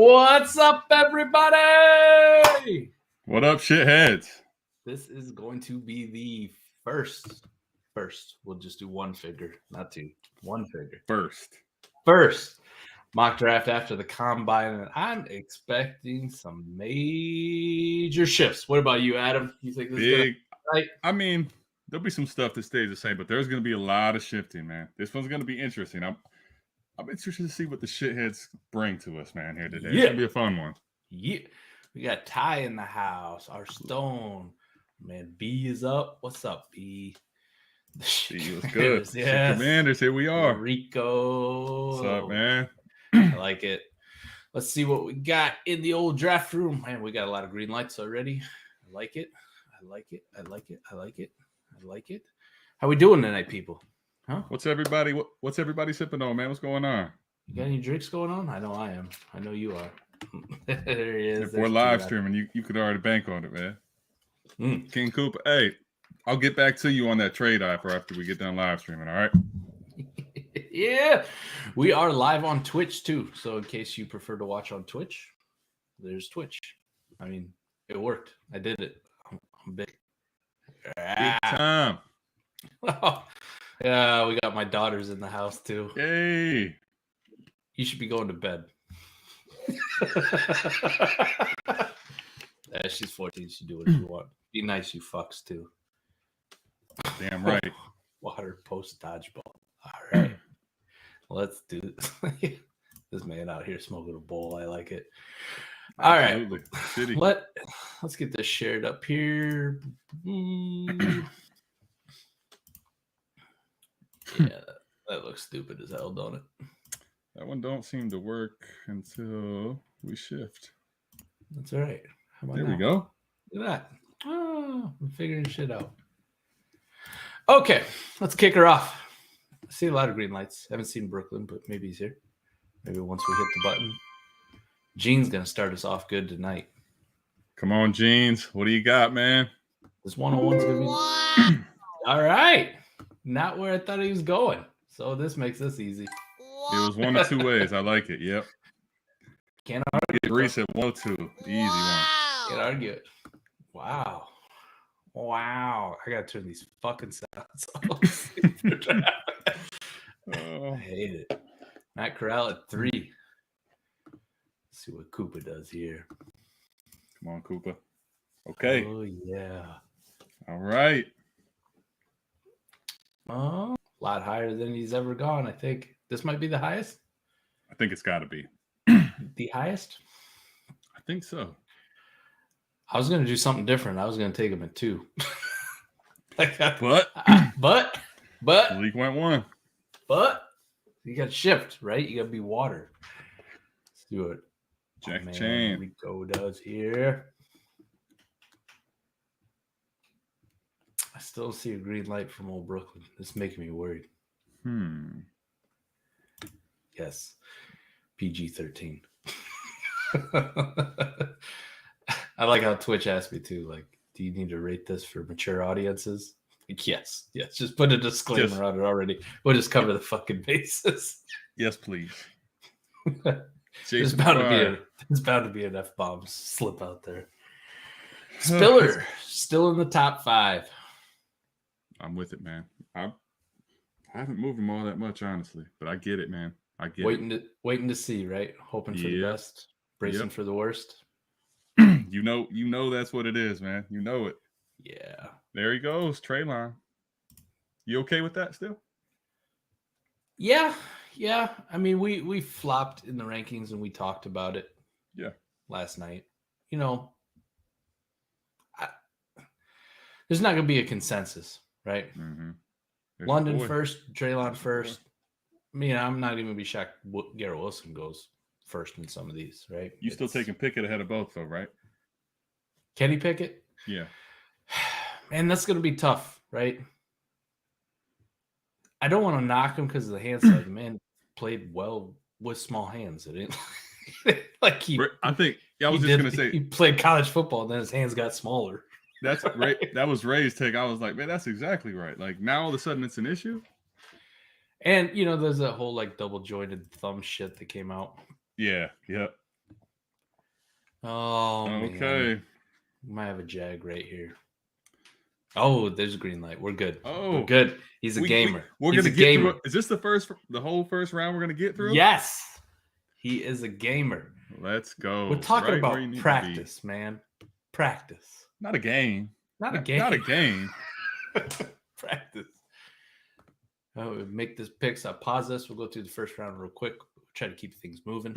What's up, everybody? What up, shitheads? This is going to be the first. We'll just do one figure, not two. One figure. First mock draft after the combine, and I'm expecting some major shifts. What about you, Adam? You think this is gonna be right? I mean, there'll be some stuff that stays the same, but there's going to be a lot of shifting, man. This one's going to be interesting. I'm interested to see what the shitheads bring to us, man, here today. It's going to be a fun one. Yeah. We got Ty in the house. Our Stone. Man, B is up. What's up, B? B was good. Yes. Commanders, here we are. Rico. What's up, man? I like it. Let's see what we got in the old draft room. Man, we got a lot of green lights already. I like it. How we doing tonight, people? Huh? What's everybody sipping on, man? What's going on? You got any drinks going on? I know I am. I know you are. There he is. If we're live streaming, you could already bank on it, man. King Cooper, hey, I'll get back to you on that trade offer after we get done live streaming, all right? Yeah. We are live on Twitch, too. So in case you prefer to watch on Twitch, there's Twitch. I mean, it worked. I did it. I'm big. Big time. Yeah, we got my daughters in the house, too. Yay. You should be going to bed. Yeah, she's 14. She do what you want. Be nice, you fucks, too. Damn right. Water post dodgeball. All right. Let's do this. This man out here smoking a bowl. I like it. All Absolutely. Right. Let's get this shared up here. Yeah, that looks stupid as hell, don't it? That one don't seem to work until we shift. That's all right. How about there now? We go. Look at that. Oh, I'm figuring shit out. Okay, let's kick her off. I see a lot of green lights. Haven't seen Brooklyn, but maybe he's here. Maybe once we hit the button. Gene's going to start us off good tonight. Come on, Jeans. What do you got, man? This 101's going to be... All right. Not where I thought he was going. So this makes this easy. It was one of two ways. I like it. Yep. Can't argue. Reese at 102. The easy one. Can't argue it. Wow. I got to turn these fucking sounds off. I hate it. Matt Corral at 3. Let's see what Koopa does here. Come on, Koopa. Okay. Oh, yeah. All right. Oh, a lot higher than he's ever gone, I think. This might be the highest? I think it's got to be. The highest? I think so. I was going to do something different. I was going to take him at 2. But. The league went 1. But you got to shift, right? You got to be water. Let's do it. Jack Chain. Rico does here. I still see a green light from old Brooklyn. This is making me worried. Yes. PG-13. I like how Twitch asked me too. Like, do you need to rate this for mature audiences? Like, yes. Just put a disclaimer on it already. We'll just cover the fucking bases. Yes, please. There's bound to be an F-bomb slip out there. Spiller still in the top 5. I'm with it, man. I haven't moved him all that much, honestly, but I get it, man. I get it. Waiting to see, right? Hoping for the best, bracing for the worst. You know that's what it is, man. You know it. Yeah. There he goes, Traylon. You okay with that still? Yeah. I mean, we flopped in the rankings and we talked about it. Yeah. Last night, there's not going to be a consensus, right? Mm-hmm. London first, Traylon first. I mean, I'm not even going to be shocked Garrett Wilson goes first in some of these, right? You still taking Pickett ahead of both, though, right? Kenny Pickett? Yeah. Man, that's going to be tough, right? I don't want to knock him because of the hand size. Man played well with small hands. It didn't like he. I think. Yeah, I was just going to say he played college football, and then his hands got smaller. That's right. That was Ray's take. I was like, man, that's exactly right. Like now, all of a sudden, it's an issue. And there's that whole like double jointed thumb shit that came out. Yeah. Oh, Okay. Man. We might have a Jag right here. Oh, there's a green light. We're good. We're good. He's a gamer. We're He's gonna get through. Is this the whole first round we're gonna get through? Yes. He is a gamer. Let's go. We're talking about practice, man. Practice. Not a game. Not a game. Not a game. Practice. Oh, make this picks. I'll pause this. We'll go through the first round real quick. We'll try to keep things moving.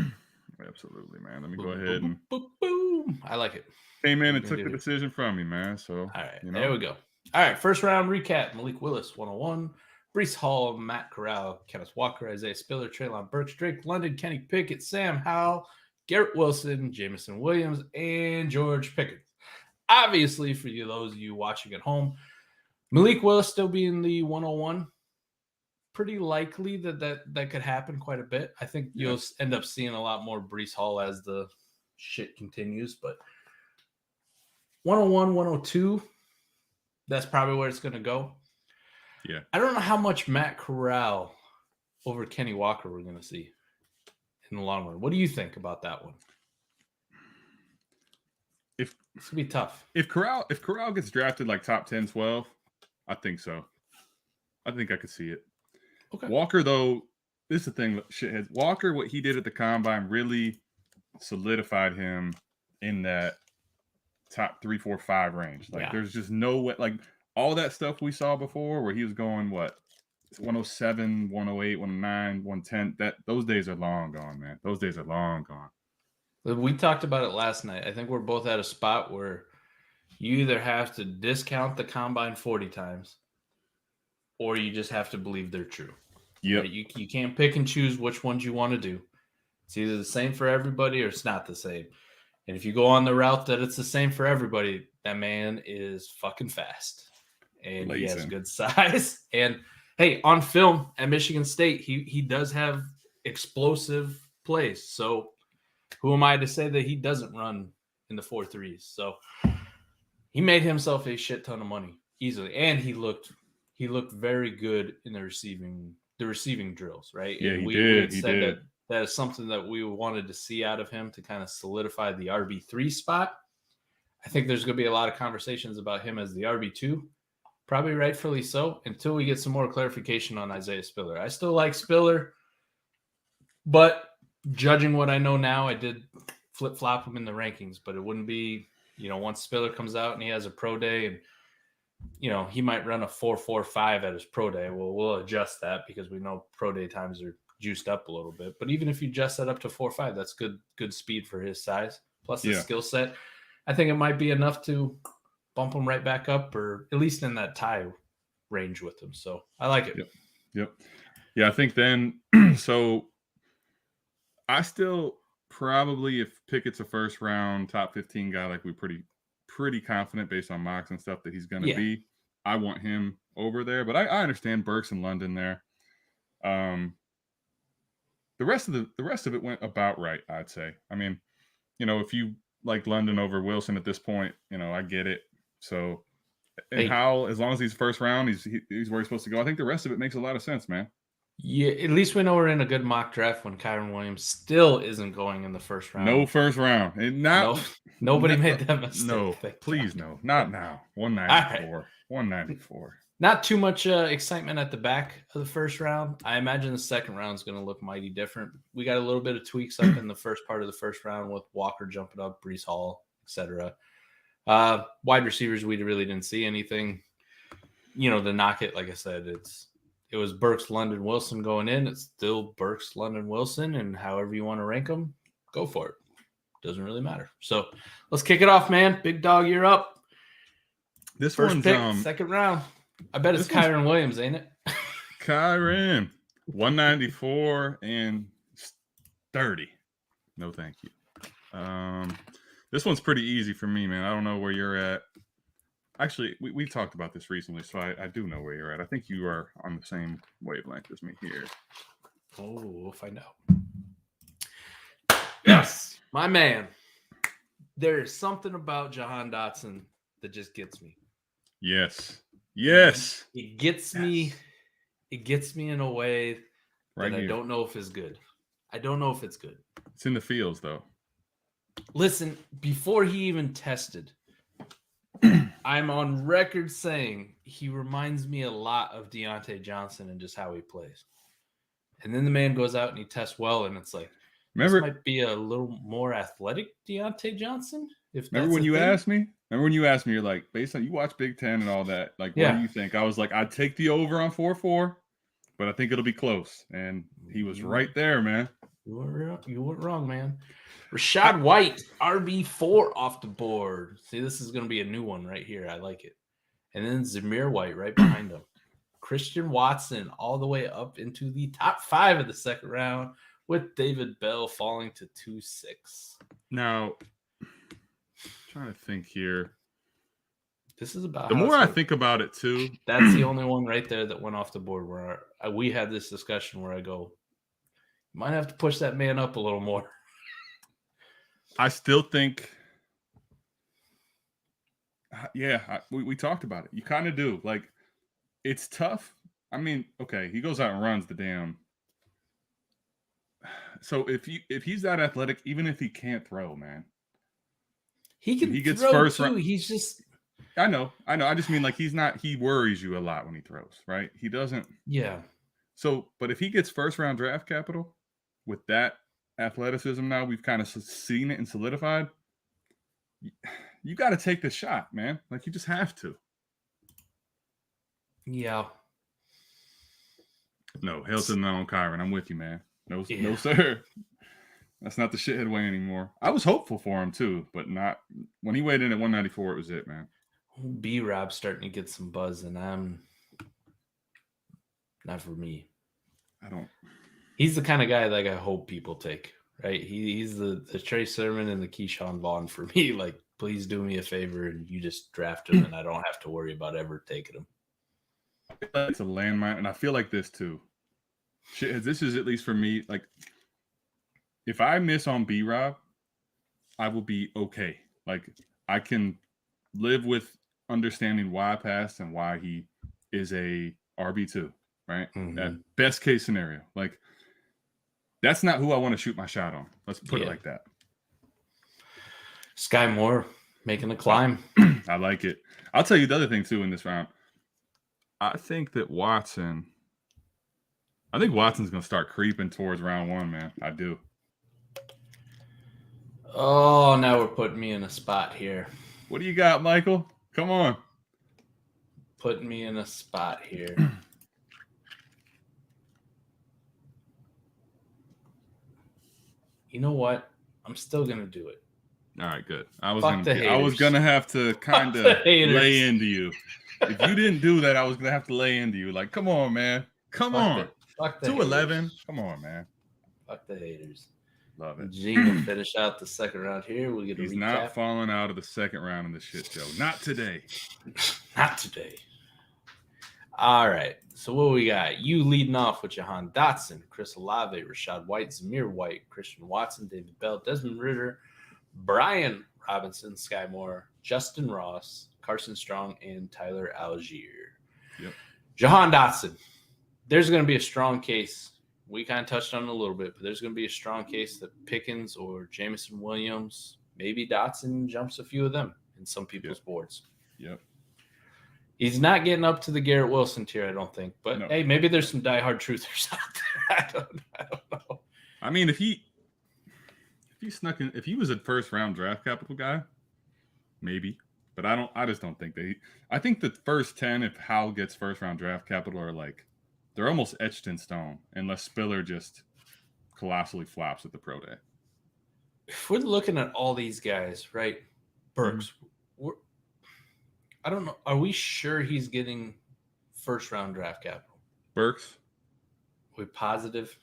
Absolutely, man. Let me go ahead and boom. I like it. Came in and took the decision from me, man. So all right, there we go. All right, first round recap. Malik Willis, 101. Breece Hall, Matt Corral, Kenneth Walker, Isaiah Spiller, Treylon Burks, Drake London, Kenny Pickett, Sam Howell, Garrett Wilson, Jamison Williams, and George Pickens. Obviously, for those of you watching at home, Malik Willis still being the 101. Pretty likely that could happen quite a bit. I think you'll end up seeing a lot more Breece Hall as the shit continues, but 101, 102, that's probably where it's going to go. Yeah. I don't know how much Matt Corral over Kenny Walker we're going to see in the long run. What do you think about that one? It's going to be tough. If Corral gets drafted like top 10, 12, I think so. I think I could see it. Okay. Walker, though, this is the thing. Shitheads. Walker, what he did at the combine really solidified him in that top 3, 4, 5 range. Like, there's just no way. Like, all that stuff we saw before where he was going, 107, 108, 109, 110. Those days are long gone, man. Those days are long gone. We talked about it last night. I think we're both at a spot where you either have to discount the combine 40 times or you just have to believe they're true. Yeah. Right? You can't pick and choose which ones you want to do. It's either the same for everybody or it's not the same. And if you go on the route that it's the same for everybody, that man is fucking fast. And he has good size. And, hey, on film at Michigan State, he does have explosive plays. So who am I to say that he doesn't run in the 4.3s? So he made himself a shit ton of money easily. And he looked very good in the receiving drills, right? Yeah, and he did. He said that is something that we wanted to see out of him to kind of solidify the RB3 spot. I think there's going to be a lot of conversations about him as the RB2, probably rightfully so, until we get some more clarification on Isaiah Spiller. I still like Spiller, but judging what I know now, I did flip-flop him in the rankings, but it wouldn't be, once Spiller comes out and he has a pro day and, he might run a 4.45 at his pro day. Well, we'll adjust that because we know pro day times are juiced up a little bit. But even if you adjust that up to 4.5, that's good speed for his size, plus his skill set. I think it might be enough to bump him right back up, or at least in that tie range with him. So I like it. Yep. Yeah, I think then, so I still probably, if Pickett's a first round top 15 guy, like we're pretty confident based on mocks and stuff that he's going to be, I want him over there. But I understand Burks and London there. The rest of it went about right, I'd say. I mean, if you like London over Wilson at this point, I get it. So, and Howell, as long as he's first round, he's where he's supposed to go. I think the rest of it makes a lot of sense, man. Yeah, at least we know we're in a good mock draft when Kyron Williams still isn't going in the first round. No first round. Nobody made that mistake. No, please no. Not now. 194. Right. 194. Not too much excitement at the back of the first round. I imagine the second round is going to look mighty different. We got a little bit of tweaks up in the first part of the first round with Walker jumping up, Breece Hall, etc. Wide receivers, we really didn't see anything, to knock it. Like I said, it was Burks, London, Wilson going in. It's still Burks, London, Wilson, and however you want to rank them, go for it. Doesn't really matter. So let's kick it off, man. Big dog, you're up. This first one's pick, second round. I bet it's Kyron Williams, ain't it? Kyron, 194 and 30. No, thank you. This one's pretty easy for me, man. I don't know where you're at. Actually, we talked about this recently, so I do know where you're at. I think you are on the same wavelength as me here. Oh, we'll find out. Yes, my man. There is something about Jahan Dotson that just gets me. Yes. It gets me. It gets me in a way that I don't know if it's good. I don't know if it's good. It's in the fields, though. Listen, before he even tested, I'm on record saying he reminds me a lot of Deontay Johnson and just how he plays. And then the man goes out and he tests well, and it's like, this might be a little more athletic Deontay Johnson. Remember when you asked me, you're like, based on you watch Big Ten and all that, like, what do you think? I was like, I'd take the over on 4-4, but I think it'll be close. And he was right there, man. You weren't wrong, man. Rashad White, RB4 off the board. See, this is going to be a new one right here. I like it. And then Zamir White right behind him. Christian Watson all the way up into the top 5 of the second round, with David Bell falling to 2-6. Now, trying to think here. This is about the more I think about it too. That's the only one right there that went off the board where we had this discussion where I go, you might have to push that man up a little more. I still think, we talked about it. You kind of do. Like, it's tough. I mean, okay, he goes out and runs the damn. So if he's that athletic, even if he can't throw, man, he gets throw first too. He's just. I know. I just mean, like, he worries you a lot when he throws, right? He doesn't. Yeah. So, but if he gets first round draft capital with that athleticism, now we've kind of seen it and solidified. You got to take the shot, man. Like, you just have to. Yeah. No, hail to the known Kyron. I'm with you, man. No, sir. That's not the shithead way anymore. I was hopeful for him too, but not when he weighed in at 194. It was it, man. B-Rob's starting to get some buzz, and I'm not for me. He's the kind of guy that I hope people take, right? He's the Trey Sermon and the Keyshawn Vaughn for me. Like, please do me a favor and you just draft him, and I don't have to worry about ever taking him. It's a landmine, and I feel like this too. Shit, this is at least for me. Like, if I miss on B-Rob, I will be okay. Like, I can live with understanding why I passed and why he is a RB2, right? Mm-hmm. That best case scenario. Like, that's not who I want to shoot my shot on. Let's put it like that. Sky Moore making the climb. I like it. I'll tell you the other thing too in this round. I think Watson's going to start creeping towards round 1, man. I do. Oh, now we're putting me in a spot here. What do you got, Michael? Come on. Putting me in a spot here. You know what? I'm still going to do it. All right, good. I was going to have to kind of lay into you. If you didn't do that, I was going to have to lay into you. Like, come on, man. Come on. Fuck the 211. Come on, man. Fuck the haters. Love it. Gene will finish out the second round here. We'll get He's not falling out of the second round in the shit show. Not today. Not today. All right. So what we got? You leading off with Jahan Dotson, Chris Olave, Rashad White, Zamir White, Christian Watson, David Bell, Desmond Ritter, Brian Robinson, Sky Moore, Justin Ross, Carson Strong, and Tyler Algier. Yep. Jahan Dotson. There's going to be a strong case. We kind of touched on it a little bit, but there's going to be a strong case that Pickens or Jamison Williams, maybe Dotson jumps a few of them in some people's boards. Yep. He's not getting up to the Garrett Wilson tier, I don't think. But, hey, maybe there's some diehard truthers out there. I don't know. I mean, if he snuck in, if he was a first-round draft capital guy, maybe. But I just don't think I think the first 10, if Howell gets first-round draft capital, are like, they're almost etched in stone, unless Spiller just colossally flops at the pro day. If we're looking at all these guys, right? Burks, I don't know. Are we sure he's getting first round draft capital? Burks? Are we positive?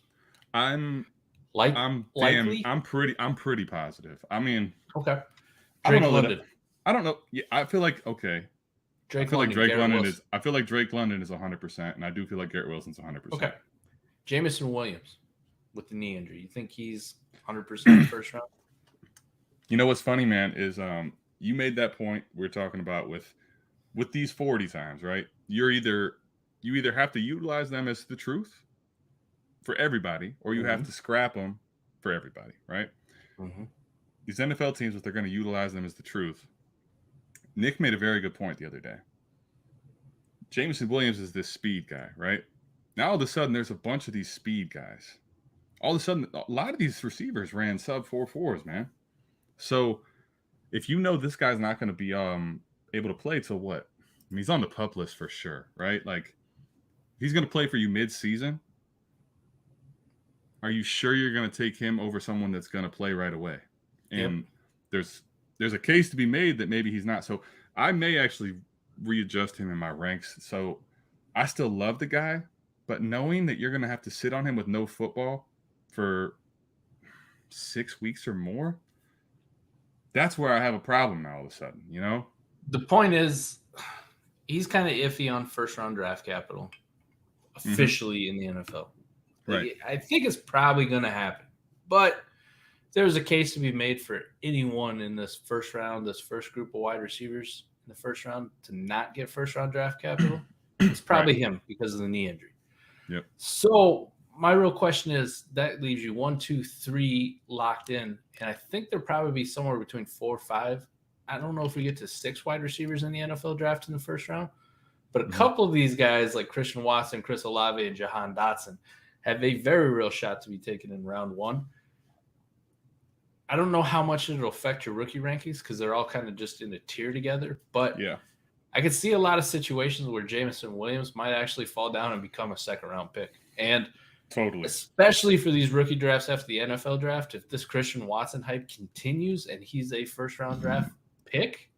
I'm pretty positive. I mean, okay. I don't know. Yeah, I feel like I feel like Drake London is 100%, and I do feel like Garrett Wilson's 100%. Okay. Jamison Williams with the knee injury. You think he's 100% first round? You know what's funny, man, is you made that point we're talking about with these 40 times, right? You either have to utilize them as the truth for everybody, or you have to scrap them for everybody, right? Mm-hmm. these NFL teams, if they're going to utilize them, is the truth. Nick made a very good point the other day. Jamison Williams is this speed guy, right? Now all of a sudden there's a bunch of these speed guys. All of a sudden, a lot of these receivers ran sub 4.4s, man. So if you know this guy's not going to be able to play till what? I mean, he's on the PUP list for sure, right? Like, he's going to play for you mid-season. Are you sure you're going to take him over someone that's going to play right away? And there's a case to be made that maybe he's not. So I may actually readjust him in my ranks. So I still love the guy, but knowing that you're going to have to sit on him with no football for 6 weeks or more, that's where I have a problem now all of a sudden, you know? The point is, he's kind of iffy on first-round draft capital officially in the NFL. Right. I think it's probably going to happen. But there's a case to be made for anyone in this first round, this first group of wide receivers in the first round to not get first-round draft capital. It's probably him because of the knee injury. Yep. So my real question is, that leaves you 1, 2, 3 locked in. And I think there'll probably be somewhere between 4 or 5. I don't know if we get to 6 wide receivers in the NFL draft in the first round. But a couple of these guys like Christian Watson, Chris Olave, and Jahan Dotson have a very real shot to be taken in round 1. I don't know how much it'll affect your rookie rankings because they're all kind of just in a tier together. But I could see a lot of situations where Jamison Williams might actually fall down and become a second-round pick. And totally, especially for these rookie drafts after the NFL draft, if this Christian Watson hype continues and he's a first-round draft pick,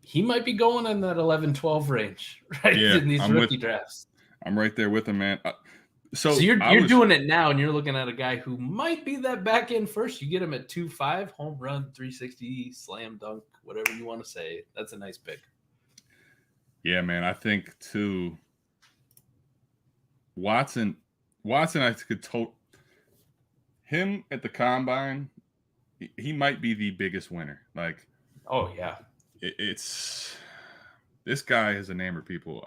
he might be going in that 11-12 range, right? In these rookie drafts. I'm right there with him, man. So you're doing it now, and you're looking at a guy who might be that back end first. You get him at 2.5, home run, 360, slam dunk, whatever you want to say. That's a nice pick. Yeah, man. I think too. Watson, I could him at the combine. He might be the biggest winner. Like, oh yeah, it's this guy has enamored people.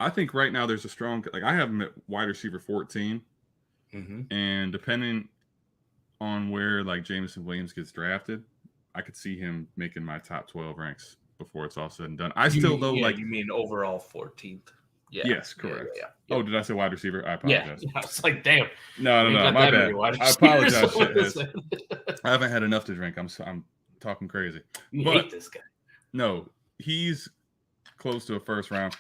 I think right now there's a strong, like, I have him at wide receiver 14. And depending on where like Jamison Williams gets drafted, I could see him making my top 12 ranks before it's all said and done. You mean overall 14th? Yeah. Yes, correct. Yeah. Oh, did I say wide receiver? I apologize. Yeah. I was like, damn. No, my bad. I apologize. I haven't had enough to drink. I'm talking crazy. You hate this guy. No, he's close to a first round.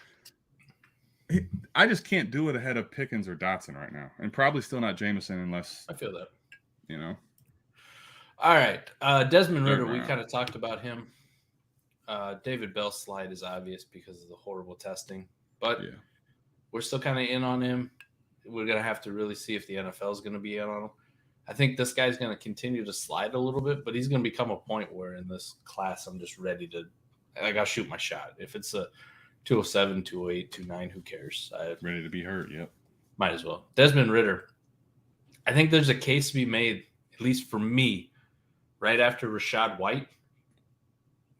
I just can't do it ahead of Pickens or Dotson right now, and probably still not Jamison unless I feel that. You know. All right, Desmond Ritter. We kind of talked about him. David Bell's slide is obvious because of the horrible testing, but we're still kind of in on him. We're gonna have to really see if the NFL is gonna be in on him. I think this guy's gonna continue to slide a little bit, but he's gonna become a point where in this class I'm just ready to, I'll shoot my shot. If it's a 207, 208, 209, who cares? Ready to be hurt, yep. Might as well. Desmond Ritter. I think there's a case to be made, at least for me, right after Rachaad White,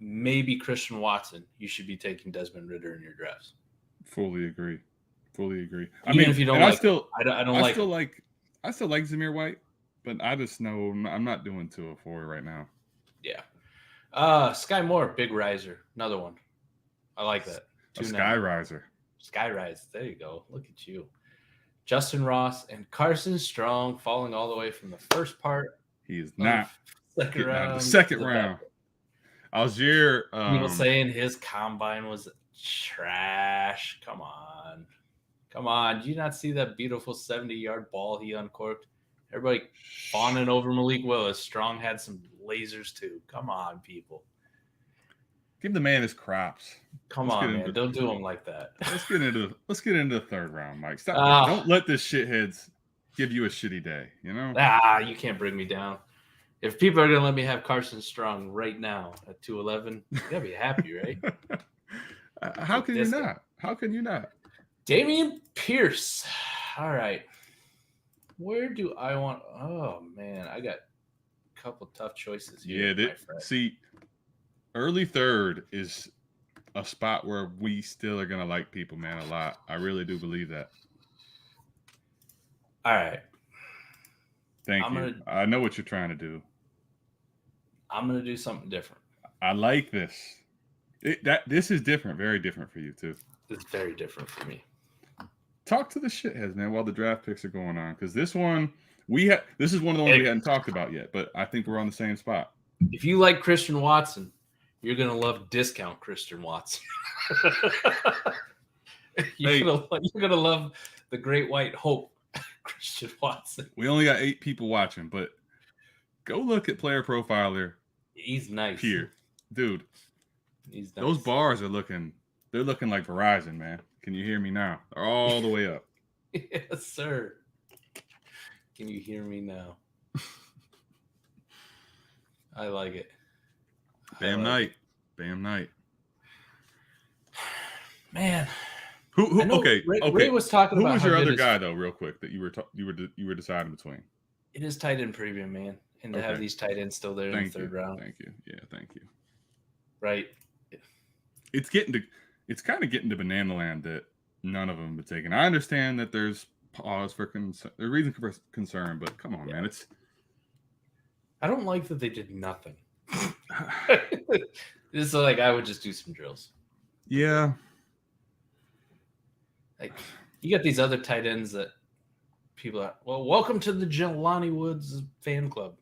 maybe Christian Watson. You should be taking Desmond Ritter in your drafts. Fully agree. Even if you don't like I still like Zamir White, but I just know I'm not doing 204 right now. Yeah. Sky Moore, big riser. Another one. I like that. A Skyriser. Skyrise. There you go. Look at you. Justin Ross and Carson Strong falling all the way from the first part. He is not second round. The second round. Algier. People saying his combine was trash. Come on. Did you not see that beautiful 70-yard ball he uncorked? Everybody fawning over Malik Willis. Strong had some lasers too. Come on, people. Give the man his crops. Come on, man. Don't do him like that. Let's get into the third round, Mike. Stop. Don't let this shitheads give you a shitty day, you know? You can't bring me down. If people are going to let me have Carson Strong right now at 211, you got to be happy, right? How can you not? How can you not? Dameon Pierce. All right. Where do I want? Oh, man. I got a couple tough choices here. Yeah, see, early third is a spot where we still are going to like people, man, a lot. I really do believe that. All right. Thank you. I know what you're trying to do. I'm going to do something different. I like this. This is different, very different for you too. It's very different for me. Talk to the shitheads, man, while the draft picks are going on, because this one this is one of the ones we hadn't talked about yet, but I think we're on the same spot. If you like Christian Watson, you're gonna love discount Christian Watson. You're gonna love the Great White Hope, Christian Watson. We only got 8 people watching, but go look at Player Profiler. He's nice here, dude. He's nice. Those bars are looking like Verizon, man. Can you hear me now? They're all the way up. Yes, sir. Can you hear me now? I like it. Bam night. Man. Who okay. Ray was talking about who was your other guy though, real quick, that you were deciding between? It is tight end premium, man. And to have these tight ends still there in the third round. Thank you. Yeah, thank you. Right. It's kind of getting to banana land that none of them have been taken. I understand that there's pause for there's reason for concern, but come on, man. I don't like that they did nothing. This is like I would just do some drills. Yeah. Like you got these other tight ends that people are, well, welcome to the Jelani Woods fan club.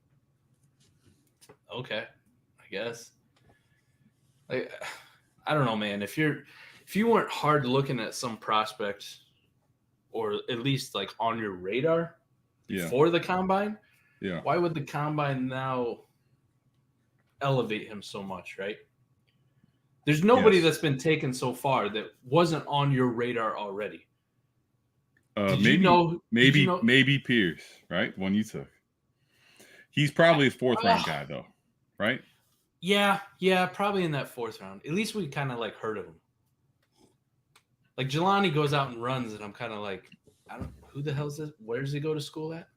Okay, I guess. Like, I don't know, man. If you weren't hard looking at some prospect, or at least like on your radar before the combine, why would the combine now elevate him so much, right? There's nobody that's been taken so far that wasn't on your radar already. Maybe Pierce, right? One you took. He's probably a 4th round guy though, right? Yeah, probably in that 4th round. At least we kind of like heard of him. Like Jelani goes out and runs, and I'm kind of like, who the hell is this? Where does he go to school at?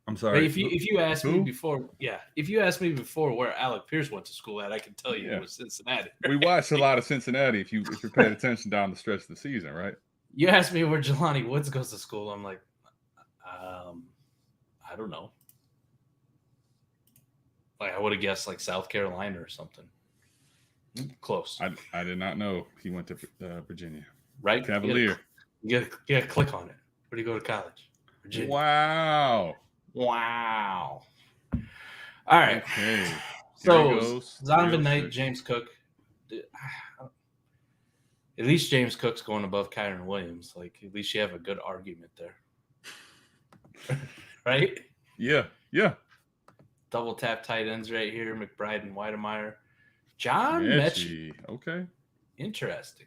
I'm sorry. Right, if you asked me before, if you asked me before where Alec Pierce went to school at, I can tell you it was Cincinnati. Right? We watched a lot of Cincinnati. If you're paying attention down the stretch of the season, right? You asked me where Jelani Woods goes to school. I'm like, I don't know. Like I would have guessed like South Carolina or something. Close. I did not know he went to Virginia. Right? Cavalier. You gotta click on it. Where do you go to college? Virginia. Wow. All right. Okay. So Zonovan Knight, James Cook. At least James Cook's going above Kyron Williams. Like at least you have a good argument there. Right? Yeah. Double tap tight ends right here. McBride and Weidemeyer. John Mechie. Okay. Interesting.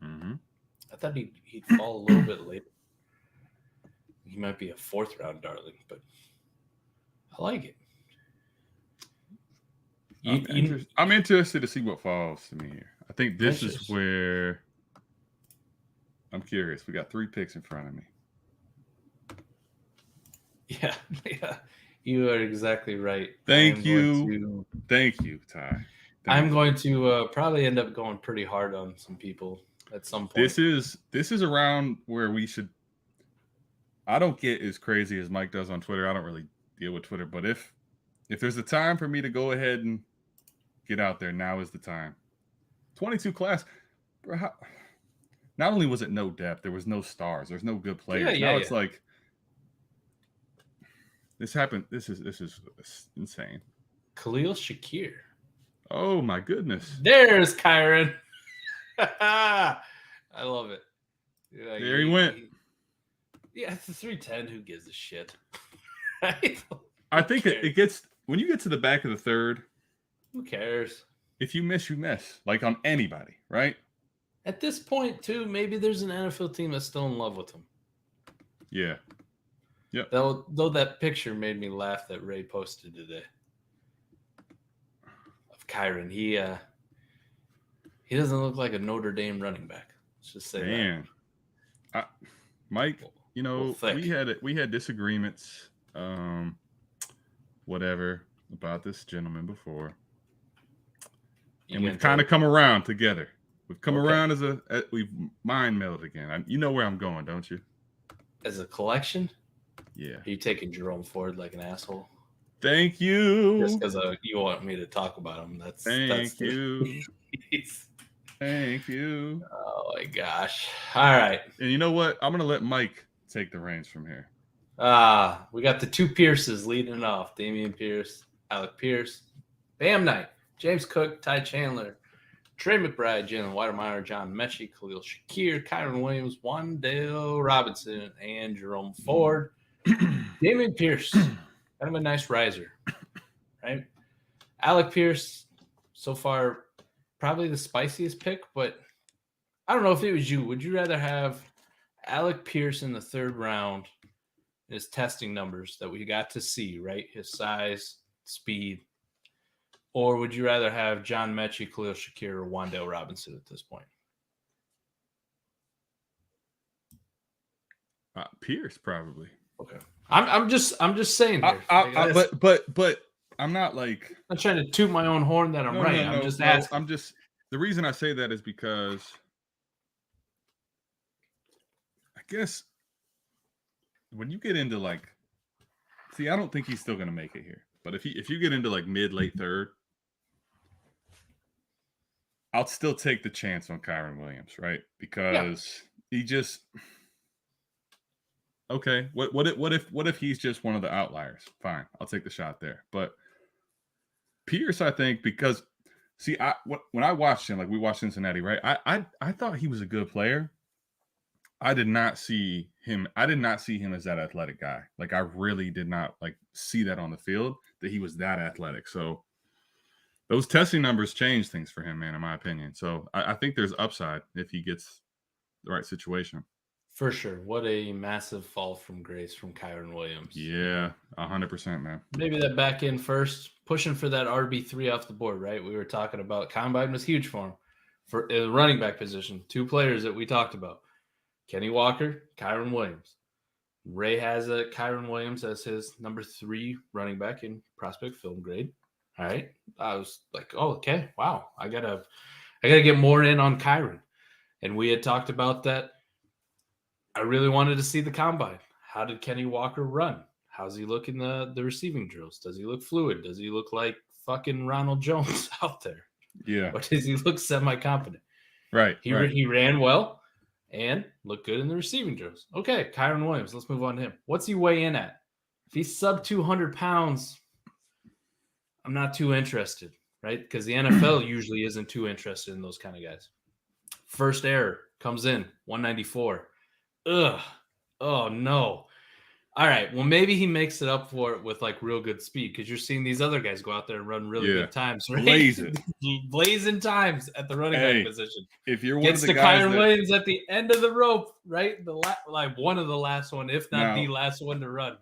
Mm-hmm. I thought he'd fall a little bit later. He might be a 4th round darling, but I like it. I'm interested to see what falls to me here. I think this is where I'm curious. We got 3 picks in front of me. Yeah. You are exactly right. Thank you, Ty. I'm going to probably end up going pretty hard on some people at some point. This is around where we should. I don't get as crazy as Mike does on Twitter. I don't really deal with Twitter, but if there's a time for me to go ahead and get out there, now is the time. 22 class, bro. Not only was it no depth, there was no stars. There's no good players. Now it's like this happened. This is insane. Khalil Shakir. Oh my goodness. There's Kyron. I love it. Like, there he went. Yeah, it's a 310. Who gives a shit? Right? I think it gets when you get to the back of the 3rd. Who cares? If you miss, you miss. Like on anybody, right? At this point, too, maybe there's an NFL team that's still in love with him. Yeah. Yep. Though that picture made me laugh that Ray posted today of Kyron. He doesn't look like a Notre Dame running back. Let's just say that. Mike, we had disagreements, whatever, about this gentleman before, and we've kind of come around together. We've come around we've mind melded again. You know where I'm going, don't you? As a collection? Yeah. Are you taking Jerome Ford like an asshole? Thank you. Just because you want me to talk about him. Thank you. Thank you. Oh my gosh. All right. And you know what? I'm gonna let Mike take the reins from here. We got the two Pierces leading off. Damian Pierce, Alec Pierce, Bam Knight, James Cook, Ty Chandler, Trey McBride, Jalen Weidemeyer, John Mechie, Khalil Shakir, Kyron Williams, Wan'Dale Robinson, and Jerome Ford. Damian Pierce, kind of a nice riser, right? Alec Pierce, so far, probably the spiciest pick, but I don't know if it was you. Would you rather have Alec Pierce in the third round, his testing numbers that we got to see, right? His size, speed, or would you rather have John Mechie, Khalil Shakir, or Wan'Dale Robinson at this point? Pierce, probably. Okay. I'm just saying here. But I'm not like I'm trying to toot my own horn that I'm right. I'm just asking. The reason I say that is because I guess when you get into I don't think he's still gonna make it here. But if you get into mid-late third, I'll still take the chance on Kyron Williams, right? Because he just okay. What if he's just one of the outliers? Fine, I'll take the shot there. But Pierce, I think, because when I watched him, we watched Cincinnati, right? I thought he was a good player. I did not see him as that athletic guy. I really did not see that on the field, that he was that athletic. So those testing numbers change things for him, man, in my opinion. So I think there's upside if he gets the right situation. For sure. What a massive fall from grace from Kyron Williams. Yeah, 100%, man. Maybe that back end first, pushing for that RB3 off the board, right? We were talking about Combine was huge for him. For the running back position, two players that we talked about. Kenny Walker, Kyron Williams. Ray has a Kyron Williams as his number 3 running back in prospect film grade. All right. I was like, oh, okay. Wow. I gotta get more in on Kyron. And we had talked about that. I really wanted to see the combine. How did Kenny Walker run? How's he look in the receiving drills? Does he look fluid? Does he look like fucking Ronald Jones out there? Yeah. Or does he look semi-competent? Right. He ran well and looked good in the receiving drills. Okay, Kyron Williams. Let's move on to him. What's he weigh in at? If he's sub 200 pounds, I'm not too interested, right? Because the NFL usually isn't too interested in those kind of guys. First error comes in, 194. Ugh. Oh, no. All right. Well, maybe he makes it up for it with real good speed, because you're seeing these other guys go out there and run really good times, right? Blazing times at the running back position. If you're one of the guys Kyron Williams at the end of the rope, right? One of the last one, if not the last one to run.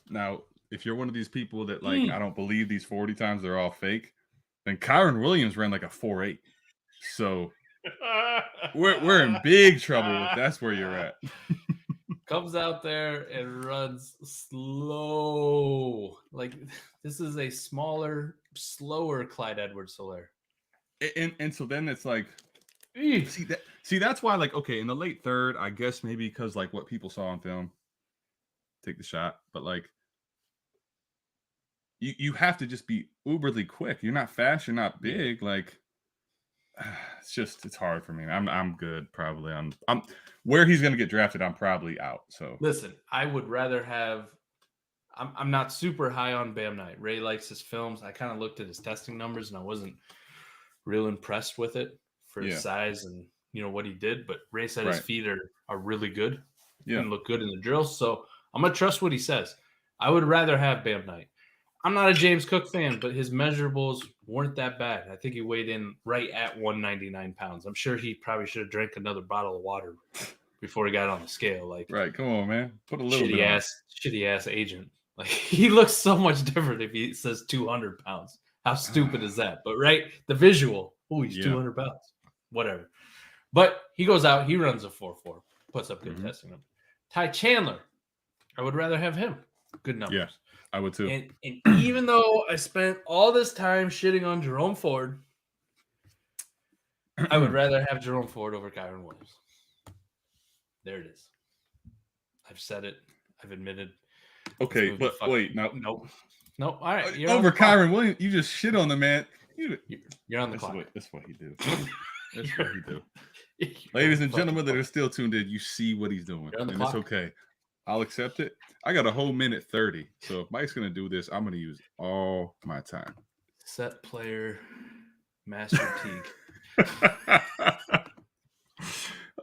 Now, if you're one of these people that I don't believe these 40 times they're all fake, then Kyron Williams ran a 4.8. So we're in big trouble if that's where you're at. Comes out there and runs slow. This is a smaller, slower Clyde Edwards-Helaire. And so then it's see that's why okay, in the late third, I guess maybe because what people saw on film, take the shot, but you have to just be uberly quick. You're not fast, you're not big. It's hard for me. I'm good probably. I'm where he's going to get drafted, I'm probably out. So listen, I would rather have. I'm not super high on Bam Knight. Ray likes his films. I kind of looked at his testing numbers and I wasn't real impressed with it for his size and what he did. But Ray said his feet are really good and look good in the drills. So I'm gonna trust what he says. I would rather have Bam Knight. I'm not a James Cook fan, but his measurables weren't that bad. I think he weighed in right at 199 pounds. I'm sure he probably should have drank another bottle of water before he got on the scale. Right, come on, man. Put a little shitty ass agent. He looks so much different if he says 200 pounds. How stupid is that? But the visual. Oh, he's 200 pounds. Whatever. But he goes out. He runs a 4.4. Puts up good testing numbers. Ty Chandler. I would rather have him. Good numbers. Yeah. I would too. And even though I spent all this time shitting on Jerome Ford, I would rather have Jerome Ford over Kyron Williams. There it is. I've said it. I've admitted. Okay, but wait, no. Nope. All right. Over Kyron Williams, you just shit on the man. You're on the clock. That's what he do. That's what he do. Ladies and gentlemen that are still tuned in, you see what he's doing. And it's okay. I'll accept it. I got a whole minute 30. So if Mike's going to do this, I'm going to use all my time. Set player, Master Teague.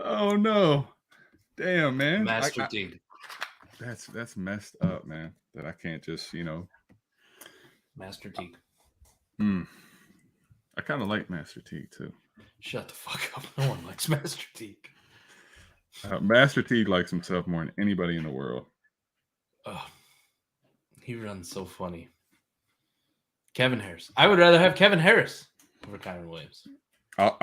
Oh, no. Damn, man. Master Teague. That's messed up, man. That I can't just, Master Teague. I kind of like Master Teague, too. Shut the fuck up. No one likes Master Teague. Master Teague likes himself more than anybody in the world. Oh, he runs so funny. Kevin Harris. I would rather have Kevin Harris over Kyron Williams. I'll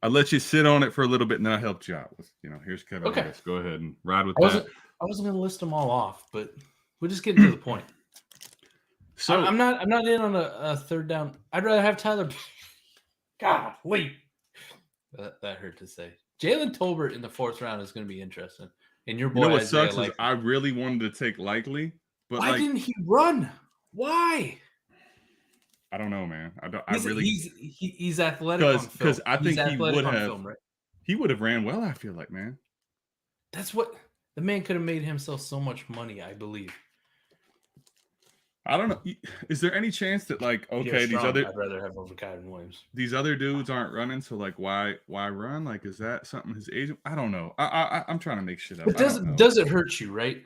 let you sit on it for a little bit, and then I helped you out with, here's Kevin Harris. Go ahead and ride with that. I wasn't going to list them all off, but we're just getting to the point. So I'm not in on a third down. I'd rather have Tyler. God, wait. That hurt to say. Jalen Tolbert in the 4th round is going to be interesting. And your boy, what sucks is I really wanted to take Likely, but why didn't he run? Why? I don't know, man. He's athletic because I think he would have. Film, right? He would have ran well. I feel like, man. That's what the man could have made himself so much money. I believe. I don't know. Is there any chance that I'd rather have over Kyron Williams. These other dudes aren't running, so why run? Is that something his agent? I don't know. I'm trying to make shit up. But does it hurt you, right?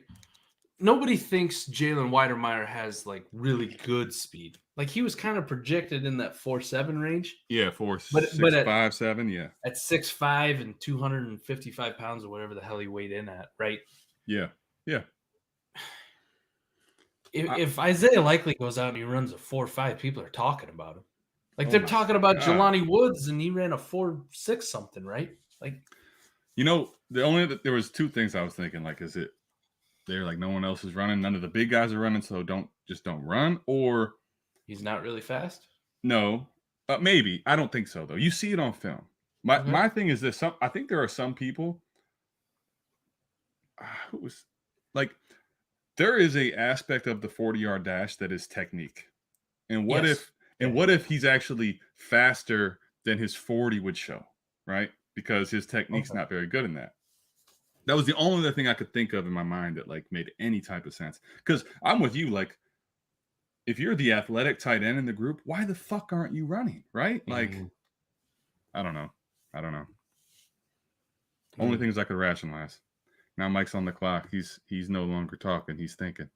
Nobody thinks Jalen Weidermeyer has really good speed. He was kind of projected in that 4.7 range. Yeah, 5.7. Yeah, at 6'5" and 255 pounds or whatever the hell he weighed in at, right? Yeah. If Isaiah Likely goes out and he runs a 4.5, people are talking about him. They're talking about Jelani Woods and he ran a 4.6 something, right? There was 2 things I was thinking. Is it they're no one else is running, none of the big guys are running, so don't run, or he's not really fast? No, maybe. I don't think so though. You see it on film. My thing is this. I think there are some people who was there is a aspect of the 40-yard dash that is technique. And what if he's actually faster than his 40 would show, right? Because his technique's not very good in that. That was the only other thing I could think of in my mind that made any type of sense. Because I'm with you, if you're the athletic tight end in the group, why the fuck aren't you running, right? I don't know. Only things I could rationalize. Now Mike's on the clock. He's no longer talking. He's thinking.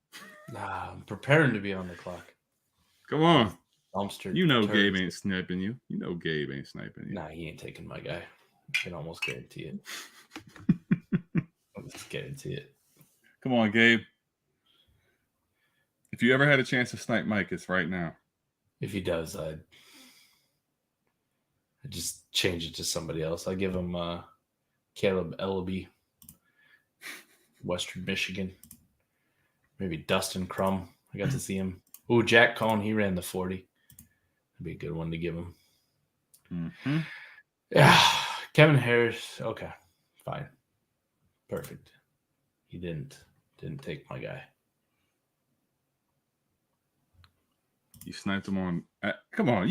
I'm preparing to be on the clock. Come on. Dumpster. Gabe ain't sniping you. Gabe ain't sniping you. Nah, he ain't taking my guy. I can almost guarantee it. Let's guarantee it. Come on, Gabe. If you ever had a chance to snipe Mike, it's right now. If he does, I'd just change it to somebody else. I'll give him Caleb Ellaby. Western Michigan. Maybe Dustin Crum. I got to see him. Oh, Jack Cohn. He ran the 40. That'd be a good one to give him. Mm-hmm. Yeah. Kevin Harris. Okay. Fine. Perfect. He didn't take my guy. You sniped him on. Come on.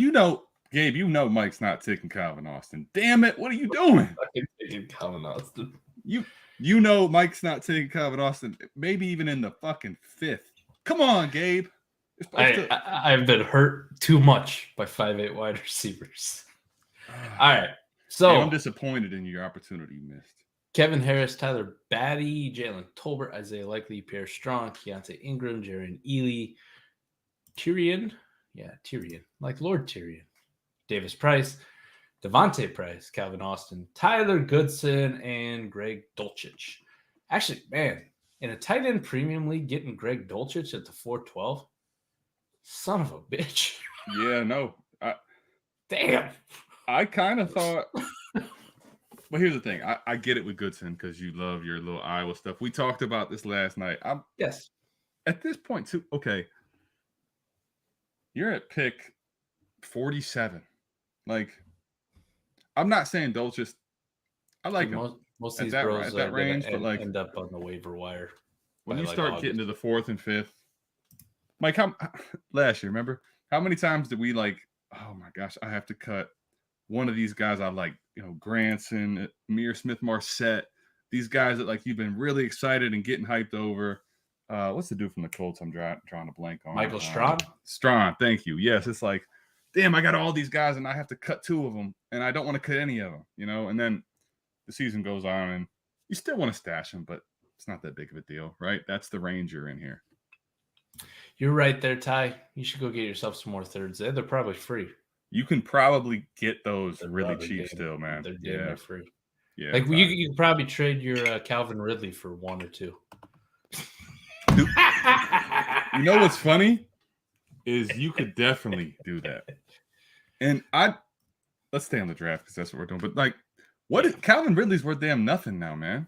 Gabe, Mike's not taking Calvin Austin. Damn it. What are you doing? I'm taking Calvin Austin. Mike's not taking Calvin Austin, maybe even in the fucking 5th. Come on, Gabe. I've been hurt too much by 5'8" wide receivers. All right. So I'm disappointed in your opportunity you missed. Kevin Harris, Tyler Batty, Jalen Tolbert, Isaiah Likely, Pierre Strong, Keontae Ingram, Jaron Ely, Tyrion. Yeah, Tyrion. Like Lord Tyrion. Davis Price, Devontae Price, Calvin Austin, Tyler Goodson, and Greg Dulcich. Actually, man, in a tight end premium league, getting Greg Dulcich at the 412, son of a bitch. Yeah, no. Damn. I kind of thought, but here's the thing. I get it with Goodson because you love your little Iowa stuff. We talked about this last night. Yes. At this point, too, okay, you're at pick 47. I'm not saying Dulcich. I like him. Most of these bros at that range, but end up on the waiver wire. when you start getting to the 4th and 5th, Mike, last year, remember how many times did we like? Oh my gosh, I have to cut one of these guys I like. Granson, Amir Smith-Marset, these guys that like you've been really excited and getting hyped over. What's the dude from the Colts? I'm drawing a blank on. Michael Strawn. Strawn, thank you. Yes, it's like, damn, I got all these guys and I have to cut 2 of them, and I don't want to cut any of them, And then the season goes on, and you still want to stash them, but it's not that big of a deal, right? That's the range you're in here. You're right there, Ty. You should go get yourself some more thirds. They're probably free. You can probably get those really cheap still, man. They're free. Yeah, like you could probably trade your Calvin Ridley for 1 or 2. Dude, you know what's funny is you could definitely do that. And let's stay on the draft because that's what we're doing. But like, Calvin Ridley's worth damn nothing now, man.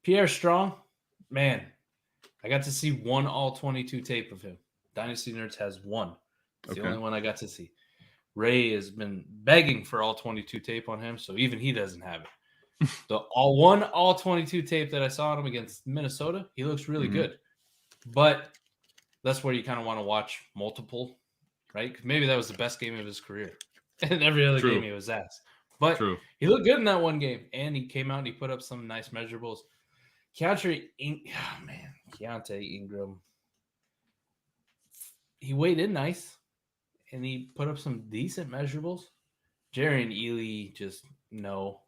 Pierre Strong, man. I got to see 1 all-22 tape of him. Dynasty Nerds has 1. It's the only one I got to see. Ray has been begging for all-22 tape on him, so even he doesn't have it. The all-22 tape that I saw on him against Minnesota, he looks really good. But that's where you kind of want to watch multiple, right? 'Cause maybe that was the best game of his career. And every other game he was ass. But he looked good in that one game, and he came out and he put up some nice measurables. Keontae Ingram, he weighed in nice, and he put up some decent measurables. Jerry and Ely, just no.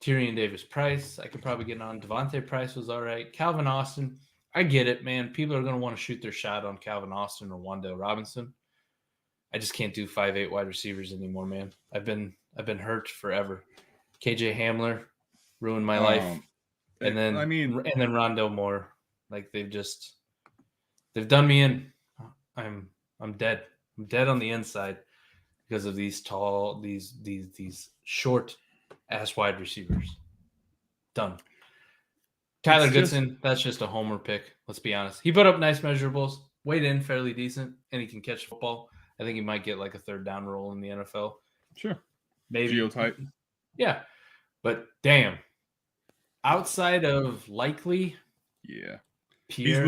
Tyrion Davis-Price, I could probably get on. Devontae Price was all right. Calvin Austin, I get it, man. People are going to want to shoot their shot on Calvin Austin or Wan'Dale Robinson. I just can't do 5'8" wide receivers anymore, man. I've been hurt forever. KJ Hamler ruined my life. And then Rondell Moore, like they've done me in. I'm dead. I'm dead on the inside because of these short ass wide receivers. Done. Tyler Goodson, that's just a homer pick. Let's be honest. He put up nice measurables, weighed in fairly decent, and he can catch football. I think he might get like a 3rd down role in the NFL. Sure. Maybe. Geotype. Yeah. But damn. Outside of Likely, Pierre he's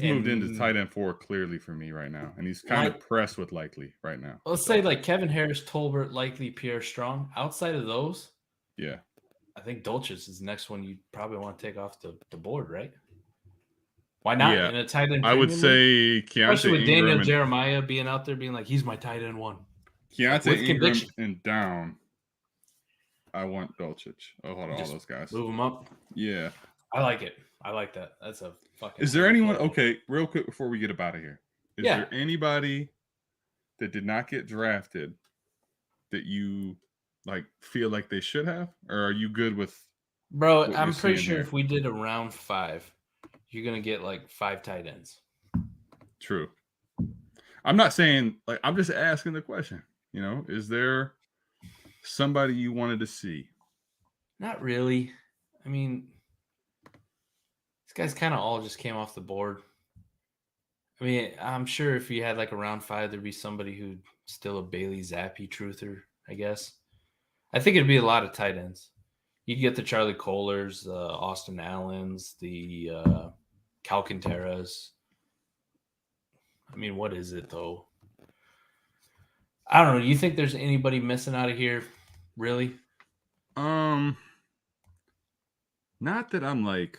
moved into tight end 4 clearly for me right now, and he's kind of pressed with Likely right now. Let's say like Kevin Harris, Tolbert, Likely, Pierre Strong. Outside of those, I think Dulcich is the next one you probably want to take off the board, right? Why not in a tight end? I would say Keontae especially with Ingram Daniel Jeremiah being out there being like, he's my tight end 1. Keontae Ingram conviction. And down. I want Dulcich. Oh, hold on, all those guys. Move them up. Yeah. I like it. I like that. That's a fucking. Is there anyone? Okay, real quick before we get up out of here. Is there anybody that did not get drafted that you like feel like they should have, or are you good with? Bro, I'm pretty sure if we did a round 5, you're gonna get like 5 tight ends. True. I'm not saying like I'm just asking the question. Is there somebody you wanted to see? Not really. I mean, these guys kind of all just came off the board. I mean, I'm sure if you had like a round 5, there'd be somebody who'd still a Bailey Zappi truther, I guess. I think it'd be a lot of tight ends. You'd get the Charlie Kohlers, Austin Allens, the Calcanteras. I mean, what is it though? I don't know. You think there's anybody missing out of here? Really? Not that I'm like.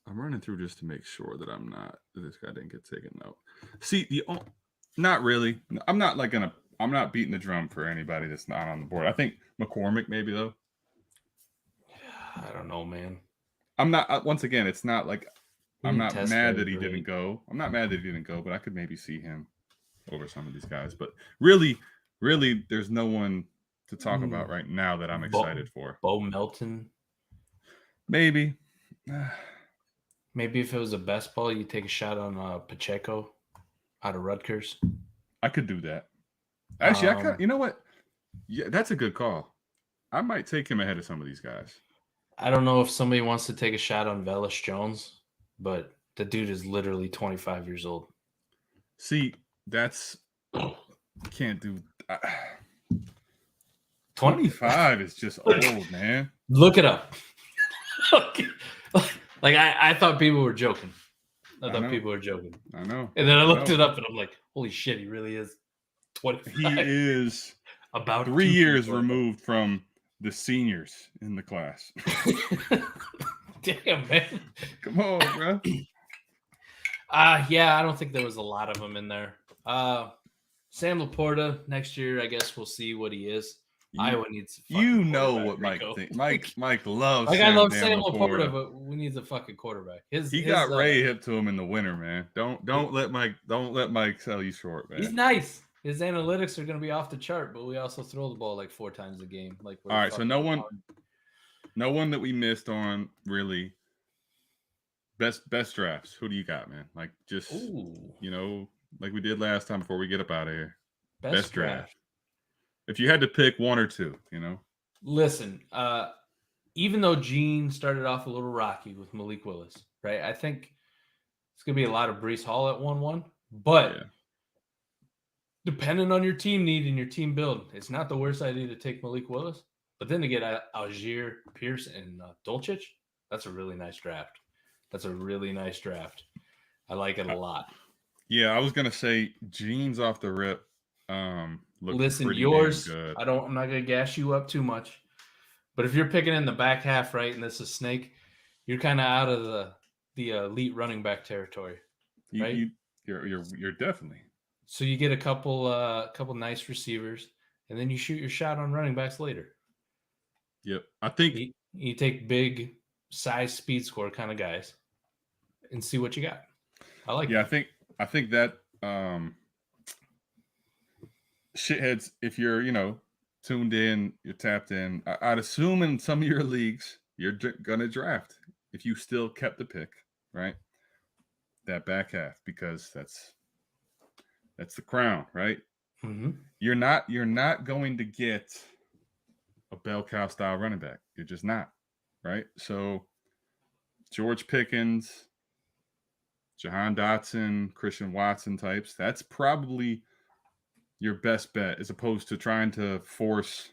I'm running through just to make sure that this guy didn't get taken out. See, not really. I'm not beating the drum for anybody that's not on the board. I think McCormick maybe though. I don't know, man. I'm not. Once again, it's not like I'm not mad that he didn't go. I'm not mad that he didn't go, but I could maybe see him over some of these guys. But really, there's no one to talk about right now that I'm excited for. Bo Melton. Maybe. Maybe if it was a best ball, you take a shot on Pacheco out of Rutgers. I could do that. Actually, you know what? Yeah, that's a good call. I might take him ahead of some of these guys. I don't know if somebody wants to take a shot on Velus Jones, but the dude is literally 25 years old. See, can't do. 25 is just old, man. Look it up. Like I thought people were joking. I thought people were joking. I know. And then I looked it up and I'm like, holy shit, he really is 25. He is about 3 years removed from the seniors in the class. Damn, man. Come on, bro. Yeah, I don't think there was a lot of them in there. Sam Laporta next year, I guess we'll see what he is. Iowa needs. You know what Mike thinks. Mike loves. Like I love Sam Laporta, but we need a fucking quarterback. He got Ray hip to him in the winter, man. Don't let Mike sell you short, man. He's nice. His analytics are going to be off the chart, but we also throw the ball like 4 times a game. Like all right, so no one that we missed on really. Best drafts. Who do you got, man? Like just like we did last time before we get up out of here. Best draft. If you had to pick 1 or 2, Listen, even though Gene started off a little rocky with Malik Willis, right? I think it's going to be a lot of Breece Hall at 1-1, but depending on your team need and your team build, it's not the worst idea to take Malik Willis. But then to get Algier, Pierce, and Dulcich, that's a really nice draft. I like it a lot. Yeah, I was going to say Gene's off the rip. Listen, yours, I'm not going to gas you up too much. But if you're picking in the back half, right, and this is Snake, you're kind of out of the elite running back territory, right? You're definitely. So you get a couple nice receivers, and then you shoot your shot on running backs later. Yep, I think you take big size, speed score kind of guys, and see what you got. I like. Yeah, I think that shitheads. If you're tuned in, you're tapped in. I'd assume in some of your leagues you're gonna draft if you still kept the pick, right? That back half, because that's the crown, right? Mm-hmm. You're not going to get a bell cow style running back. You're just not, right? So George Pickens, Jahan Dotson, Christian Watson types, that's probably your best bet, as opposed to trying to force,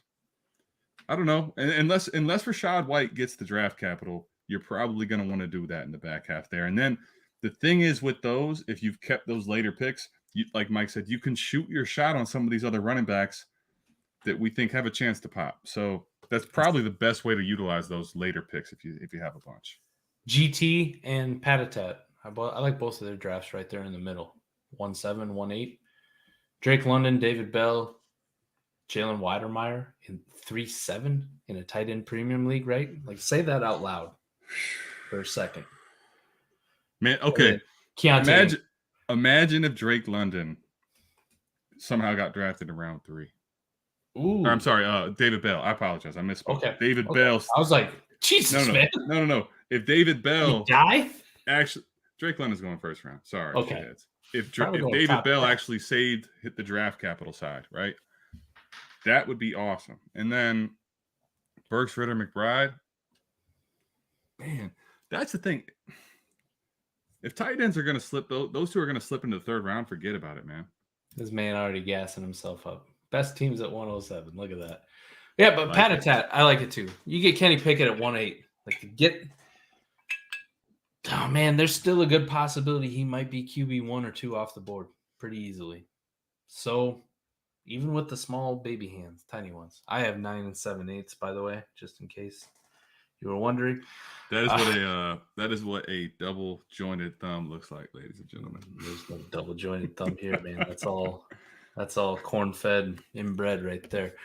I don't know, unless Rachaad White gets the draft capital, you're probably going to want to do that in the back half there. And then the thing is with those, if you've kept those later picks, like Mike said, you can shoot your shot on some of these other running backs that we think have a chance to pop. So that's probably the best way to utilize those later picks if you have a bunch. GT and Patatat. I like both of their drafts right there in the middle. 1-7, 1-8. Drake London, David Bell, Jalen Weidermeyer in 3-7 in a tight end premium league, right? Like, say that out loud for a second. Man, okay. Imagine if Drake London somehow got drafted in round 3. Ooh. Or, I'm sorry, David Bell. I apologize. I misspoke. Okay. David Bell. I was like, Jesus, man. No. If David Bell die? Actually, Drake London's going first round. Sorry. Okay. If David Bell actually hit the draft capital side, right? That would be awesome. And then Burks, Ritter, McBride. Man, that's the thing. If tight ends are going to slip, those two are going to slip into the 3rd round, forget about it, man. This man already gassing himself up. Best teams at 107. Look at that. Yeah, but Patatat, I like it too. You get Kenny Pickett at 1-8. Like, to get... Oh, man, there's still a good possibility he might be QB 1 or 2 off the board pretty easily. So, even with the small baby hands, tiny ones. I have 9 7/8, by the way, just in case you were wondering. That is what a double jointed thumb looks like, ladies and gentlemen. There's no double jointed thumb here, man. That's all corn-fed inbred right there.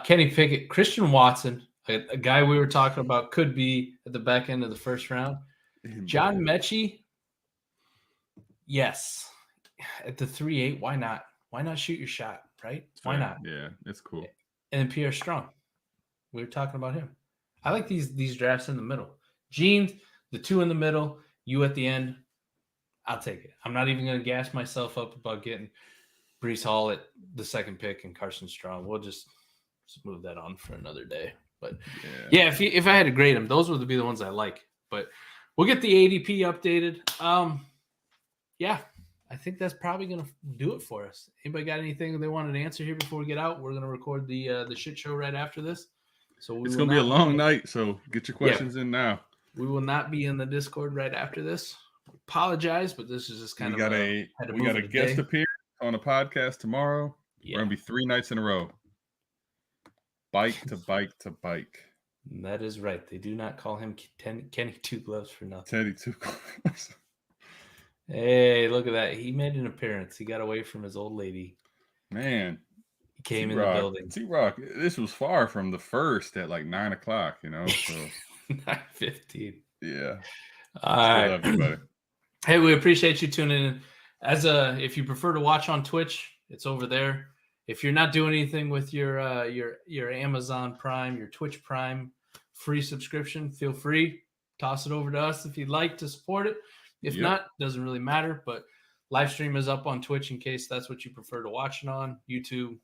Kenny Pickett, Christian Watson, a guy we were talking about could be at the back end of the 1st round. John Mechie, yes. At the 3-8, why not? Why not shoot your shot, right? Why not? Yeah, it's cool. And then Pierre Strong. We were talking about him. I like these drafts in the middle. Gene, the 2 in the middle, you at the end. I'll take it. I'm not even going to gas myself up about getting Breece Hall at the 2nd pick and Carson Strong. We'll just move that on for another day. But yeah, if I had to grade them, those would be the ones I like. But we'll get the ADP updated. Yeah, I think that's probably going to do it for us. Anybody got anything they wanted to answer here before we get out? We're going to record the shit show right after this. So it's going to be a long night, so get your questions in now. We will not be in the Discord right after this. Apologize, but this is just kind of we got a guest appearance on a podcast tomorrow. Yeah. We're going to be 3 nights in a row. Bike to bike to bike. That is right. They do not call him Kenny Two Gloves for nothing. Teddy Two Gloves. Hey, look at that. He made an appearance. He got away from his old lady. Man. He came in the building. T-Rock, this was far from the first at like 9 o'clock, you know? So 9:15. Yeah. All right. Love you, buddy. Hey, we appreciate you tuning in. If you prefer to watch on Twitch, it's over there. If you're not doing anything with your Amazon Prime, your Twitch Prime free subscription, feel free. Toss it over to us if you'd like to support it. If not, doesn't really matter. But live stream is up on Twitch in case that's what you prefer to watch it on. YouTube,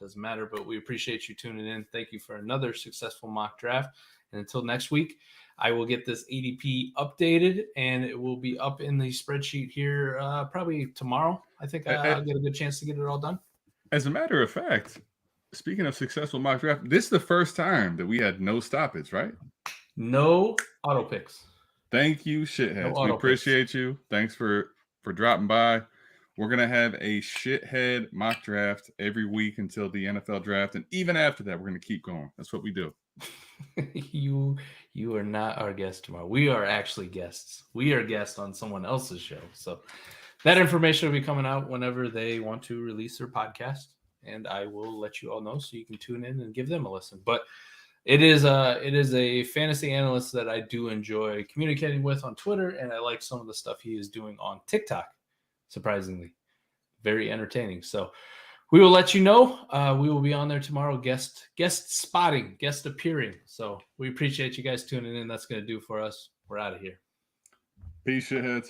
doesn't matter. But we appreciate you tuning in. Thank you for another successful mock draft. And until next week, I will get this ADP updated, and it will be up in the spreadsheet here probably tomorrow. I think I'll get a good chance to get it all done. As a matter of fact, speaking of successful mock draft, this is the first time that we had no stoppage, right? No auto picks. Thank you, shitheads. We appreciate you. Thanks for dropping by. We're going to have a shithead mock draft every week until the NFL draft. And even after that, we're going to keep going. That's what we do. You are not our guest tomorrow. We are actually guests. We are guests on someone else's show. So that information will be coming out whenever they want to release their podcast. And I will let you all know so you can tune in and give them a listen. But it is a fantasy analyst that I do enjoy communicating with on Twitter, and I like some of the stuff he is doing on TikTok. Surprisingly, very entertaining. So we will let you know. We will be on there tomorrow, guest spotting, guest appearing. So we appreciate you guys tuning in. That's going to do for us. We're out of here. Peace, shitheads.